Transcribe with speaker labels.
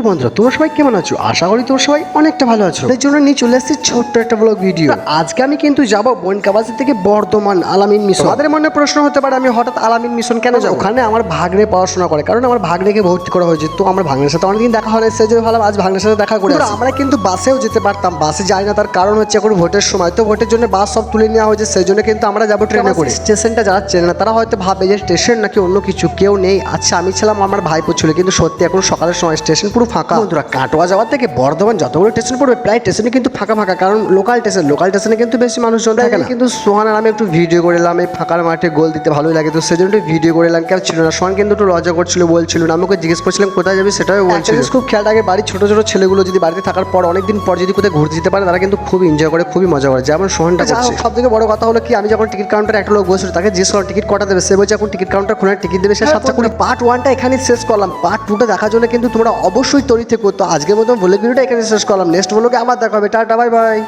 Speaker 1: বন্ধুরা, তোমরা সবাই কেমন আছো? আশা করি তোমরা সবাই অনেকটা ভালো আছো। এর জন্য নিয়ে চলে আসছি ছোট্ট একটা ব্লগ ভিডিও। আজকে আমি কিন্তু যাবো বনকাবাসী থেকে বর্ধমান আলামিন মিশন। তোমাদের মনে প্রশ্ন হতে পারে আমি হঠাৎ আলামিন মিশন কেন যাবো? ওখানে আমার ভাগ্নে পড়াশোনা করে, কারণ আমার ভাগ্নেকে ভর্তি করা হয়েছে। তো আমার ভাগ্নের সাথে অনেকদিন দেখা হয় না, সেই জন্য ভালো আজ ভাগ্নের সাথে দেখা করে। আমরা কিন্তু বাসেও যেতে পারতাম, বাসে যাই না, তার কারণ হচ্ছে এখন ভোটের সময়, তো ভোটের জন্য বাস সব তুলে নেওয়া হয়েছে, সেই জন্য কিন্তু আমরা যাবো ট্রেনে করে। স্টেশনটা যারা চেনে না তারা হয়তো ভাবে যে স্টেশন নাকি অন্য কিছু, কেউ নেই। আচ্ছা, আমি ছিলাম, আমার ভাইপো ছিল, কিন্তু সত্যি এখন সকালের সময় স্টেশন পুরো ফাঁকা। বন্ধুরা, কাটোয়া যাওয়ার থেকে বর্ধমান যতগুলো স্টেশন পড়বে প্রায় স্টেশনে কিন্তু ফাঁকা ফাঁকা, কারণ লোকাল স্টেশনে কিন্তু বেশি মানুষজন থাকে না। কিন্তু সোহান আর আমি একটু ভিডিও করে এলাম, এই ফাঁকার মাঠে গোল দিতে ভালোই লাগে, তো সেই জন্য একটু ভিডিও করে এলাম। কেউ ছিল না, সোহান কিন্তু একটু লজ্জা করছিল, বলছিল না। আমাকে জিজ্ঞেস করছিলাম কোথায় যাবি, সেটাও বলছিল। খুব খেয়াল রাখে বাড়ির ছোট ছোট ছেলেগুলো যদি বাড়িতে থাকার পর অনেকদিন পর যদি কোথায় ঘুরতে যেতে পারে, তারা কিন্তু খুব এনজয় করে, খুবই মজা করে, যেমন সোহানটা করছে। সব থেকে বড় কথা হলো কি, আমি যখন টিকিট কাউন্টারে একটা লোক বসেছিল, তাকে জিজ্ঞেস করলাম টিকিট কটা দেবে, সে বলছে এখন টিকিট কাউন্টার খোলার টিকিট দেবে সে 7টা করে। পার্ট 1টা এখানে শেষ করলাম, পার্ট 2টা দেখার জন্য কিন্তু তোমরা অবশ্যই তৈরি থেকো। তো আজকের মতো ব্লগ ভিডিওটা এখানে শেষ করলাম, নেক্সট ব্লগে আবার দেখা হবে। Tata, bye bye.